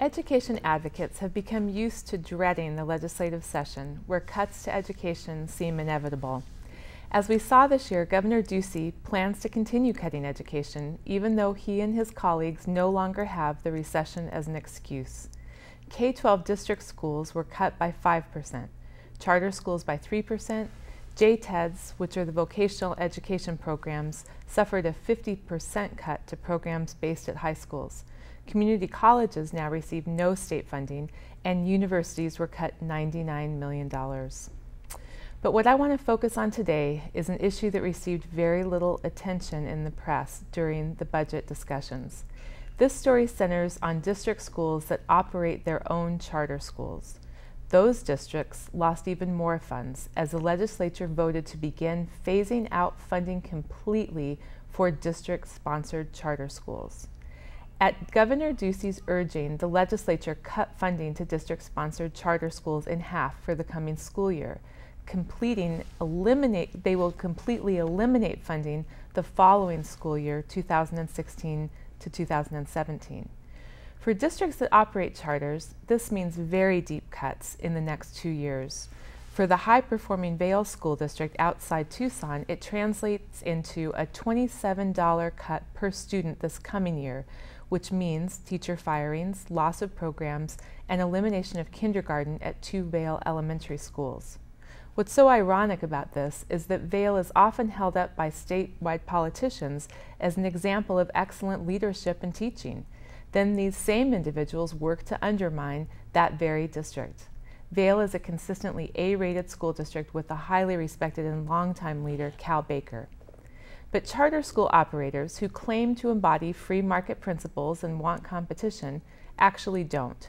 Education advocates have become used to dreading the legislative session, where cuts to education seem inevitable. As we saw this year, Governor Ducey plans to continue cutting education, even though he and his colleagues no longer have the recession as an excuse. K-12 district schools were cut by 5%, charter schools by 3%, JTEDs, which are the vocational education programs, suffered a 50% cut to programs based at high schools. Community colleges now receive no state funding, and universities were cut $99 million. But what I want to focus on today is an issue that received very little attention in the press during the budget discussions. This story centers on district schools that operate their own charter schools. Those districts lost even more funds as the legislature voted to begin phasing out funding completely for district-sponsored charter schools. At Governor Ducey's urging, the legislature cut funding to district-sponsored charter schools in half for the coming school year. They will completely eliminate funding the following school year, 2016 to 2017. For districts that operate charters, this means very deep cuts in the next 2 years. For the high-performing Vail School District outside Tucson, it translates into a $27 cut per student this coming year, which means teacher firings, loss of programs, and elimination of kindergarten at 2 Vail elementary schools. What's so ironic about this is that Vail is often held up by statewide politicians as an example of excellent leadership and teaching. Then these same individuals work to undermine that very district. Vail is a consistently A-rated school district with a highly respected and longtime leader, Cal Baker. But charter school operators who claim to embody free market principles and want competition actually don't.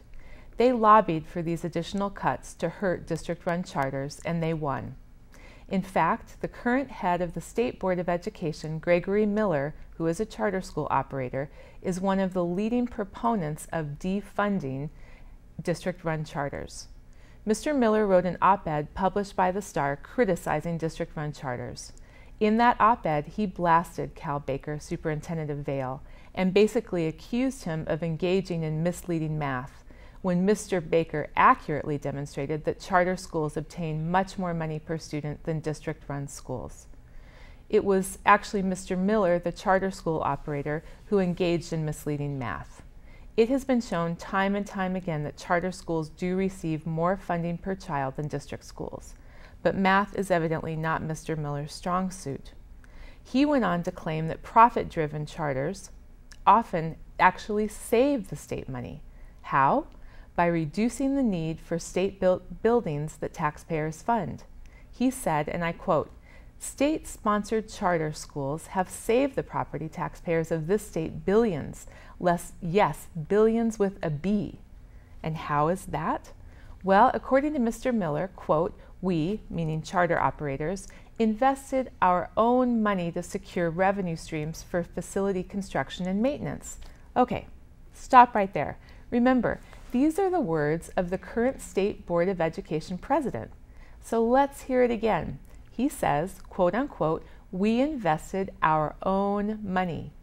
They lobbied for these additional cuts to hurt district-run charters, and they won. In fact, the current head of the State Board of Education, Gregory Miller, who is a charter school operator, is one of the leading proponents of defunding district-run charters. Mr. Miller wrote an op-ed published by the Star criticizing district-run charters. In that op-ed, he blasted Cal Baker, superintendent of Vail, and basically accused him of engaging in misleading math, when Mr. Baker accurately demonstrated that charter schools obtain much more money per student than district-run schools. It was actually Mr. Miller, the charter school operator, who engaged in misleading math. It has been shown time and time again that charter schools do receive more funding per child than district schools. But math is evidently not Mr. Miller's strong suit. He went on to claim that profit-driven charters often actually save the state money. How? By reducing the need for state-built buildings that taxpayers fund. He said, and I quote, "State-sponsored charter schools have saved the property taxpayers of this state billions, yes, billions with a B. And how is that? Well, according to Mr. Miller, quote, we, meaning charter operators, invested our own money to secure revenue streams for facility construction and maintenance." Okay, stop right there. Remember, these are the words of the current State Board of Education president. So let's hear it again. He says, quote unquote, "We invested our own money."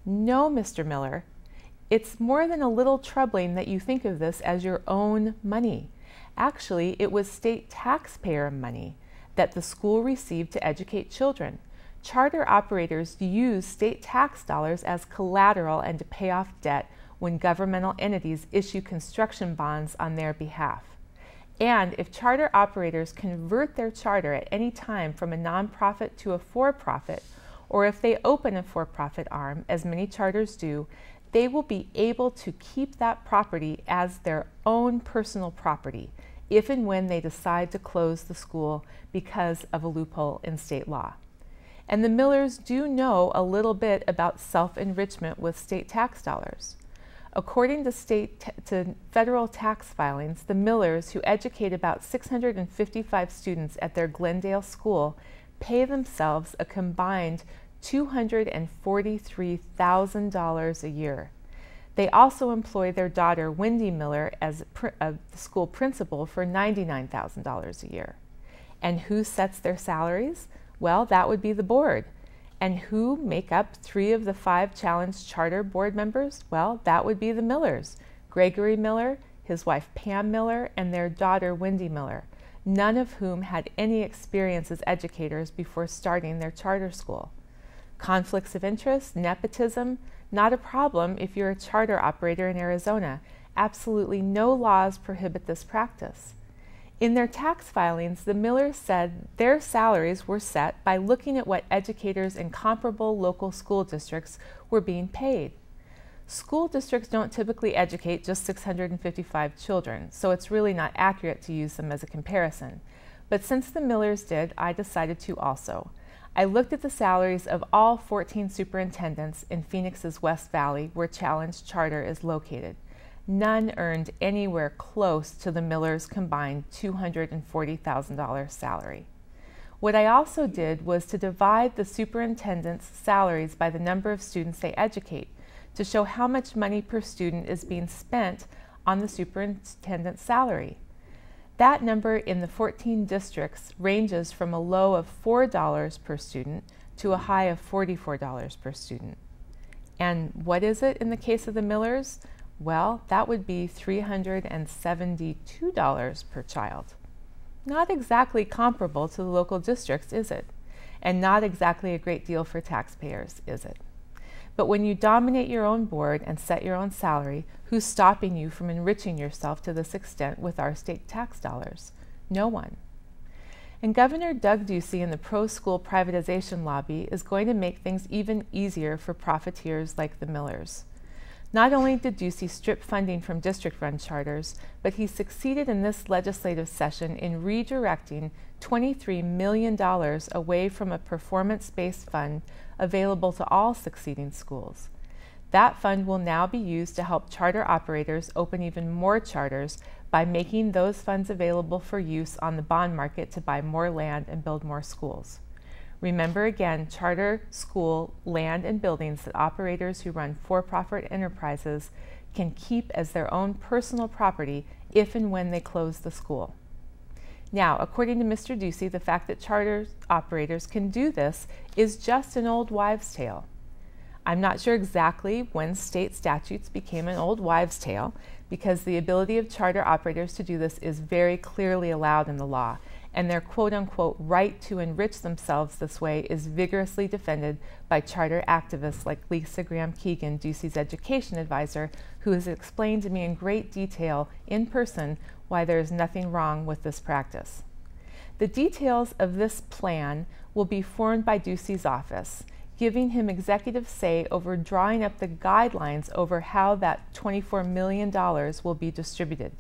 No, Mr. Miller, it's more than a little troubling that you think of this as your own money. Actually, it was state taxpayer money that the school received to educate children. Charter operators use state tax dollars as collateral and to pay off debt when governmental entities issue construction bonds on their behalf. And if charter operators convert their charter at any time from a nonprofit to a for-profit, or if they open a for-profit arm, as many charters do, they will be able to keep that property as their own personal property, if and when they decide to close the school because of a loophole in state law. And the Millers do know a little bit about self-enrichment with state tax dollars. According to federal tax filings, the Millers, who educate about 655 students at their Glendale school, pay themselves a combined $243,000 a year. They also employ their daughter, Wendy Miller, as a school principal for $99,000 a year. And who sets their salaries? Well, that would be the board. And who make up 3 of the 5 challenged charter board members? Well, that would be the Millers. Gregory Miller, his wife Pam Miller, and their daughter Wendy Miller, none of whom had any experience as educators before starting their charter school. Conflicts of interest, nepotism, not a problem if you're a charter operator in Arizona. Absolutely no laws prohibit this practice. In their tax filings, the Millers said their salaries were set by looking at what educators in comparable local school districts were being paid. School districts don't typically educate just 655 children, so it's really not accurate to use them as a comparison. But since the Millers did, I decided to also. I looked at the salaries of all 14 superintendents in Phoenix's West Valley, where Challenge Charter is located. None earned anywhere close to the Millers' combined $240,000 salary. What I also did was to divide the superintendents' salaries by the number of students they educate to show how much money per student is being spent on the superintendent's salary. That number in the 14 districts ranges from a low of $4 per student to a high of $44 per student. And what is it in the case of the Millers? Well, that would be $372 per child. Not exactly comparable to the local districts, is it? And not exactly a great deal for taxpayers, is it? But when you dominate your own board and set your own salary, who's stopping you from enriching yourself to this extent with our state tax dollars? No one. And Governor Doug Ducey and the pro-school privatization lobby is going to make things even easier for profiteers like the Millers. Not only did Ducey strip funding from district-run charters, but he succeeded in this legislative session in redirecting $23 million away from a performance-based fund available to all succeeding schools. That fund will now be used to help charter operators open even more charters by making those funds available for use on the bond market to buy more land and build more schools. Remember again, charter school land and buildings that operators who run for-profit enterprises can keep as their own personal property if and when they close the school. Now, according to Mr. Ducey, the fact that charter operators can do this is just an old wives' tale. I'm not sure exactly when state statutes became an old wives' tale, because the ability of charter operators to do this is very clearly allowed in the law, and their quote-unquote right to enrich themselves this way is vigorously defended by charter activists like Lisa Graham Keegan, Ducey's education advisor, who has explained to me in great detail in person why there is nothing wrong with this practice. The details of this plan will be formed by Ducey's office, giving him executive say over drawing up the guidelines over how that $24 million will be distributed.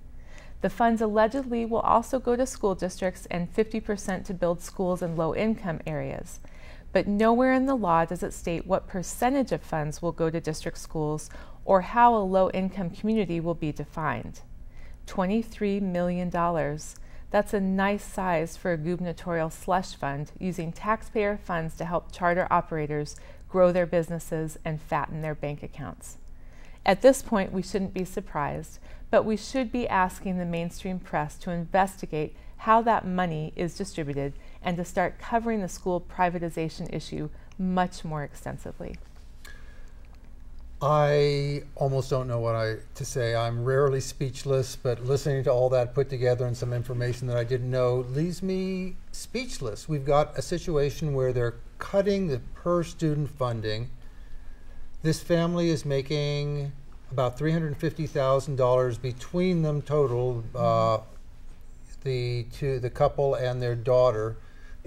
The funds allegedly will also go to school districts and 50% to build schools in low-income areas. But nowhere in the law does it state what percentage of funds will go to district schools or how a low-income community will be defined. $23 million. That's a nice size for a gubernatorial slush fund, using taxpayer funds to help charter operators grow their businesses and fatten their bank accounts. At this point, we shouldn't be surprised, but we should be asking the mainstream press to investigate how that money is distributed and to start covering the school privatization issue much more extensively. I almost don't know what to say. I'm rarely speechless, but listening to all that put together and some information that I didn't know leaves me speechless. We've got a situation where they're cutting the per student funding. This family is making about $350,000 between them total, the couple and their daughter.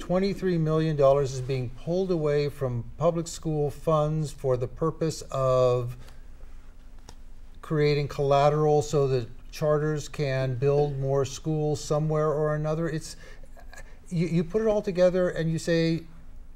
$23 million is being pulled away from public school funds for the purpose of creating collateral so that charters can build more schools somewhere or another. It's you put it all together and you say,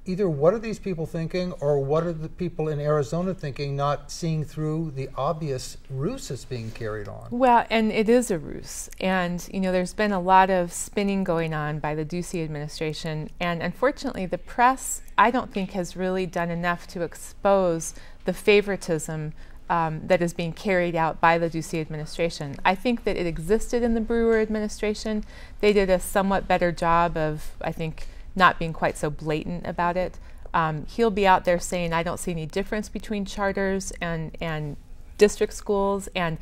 either what are these people thinking, or what are the people in Arizona thinking, not seeing through the obvious ruse that's being carried on? Well, and it is a ruse. And, you know, there's been a lot of spinning going on by the Ducey administration. And unfortunately, the press, I don't think, has really done enough to expose the favoritism that is being carried out by the Ducey administration. I think that it existed in the Brewer administration. They did a somewhat better job of, I think, not being quite so blatant about it. He'll be out there saying, I don't see any difference between charters and district schools. And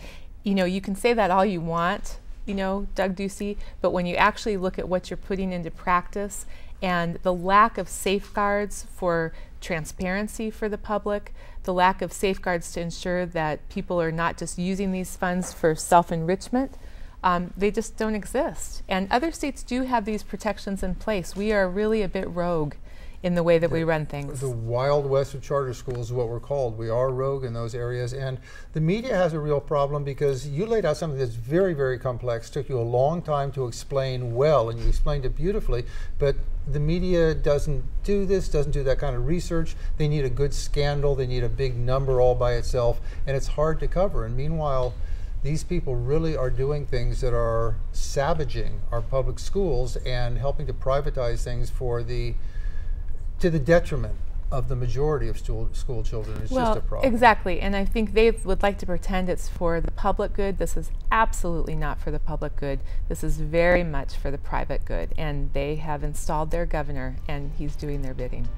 you know, you can say that all you want, you know, Doug Ducey, but when you actually look at what you're putting into practice and the lack of safeguards for transparency for the public, the lack of safeguards to ensure that people are not just using these funds for self-enrichment, they just don't exist. And other states do have these protections in place. We are really a bit rogue in the way that we run things. The Wild West of charter schools is what we're called. We are rogue in those areas, and the media has a real problem because you laid out something that's very, very complex, took you a long time to explain well, and you explained it beautifully, but the media doesn't do this, doesn't do that kind of research. They need a good scandal, they need a big number all by itself, and it's hard to cover. And meanwhile, these people really are doing things that are savaging our public schools and helping to privatize things to the detriment of the majority of school children. It's just a problem. Exactly, and I think they would like to pretend it's for the public good. This is absolutely not for the public good. This is very much for the private good, and they have installed their governor, and he's doing their bidding.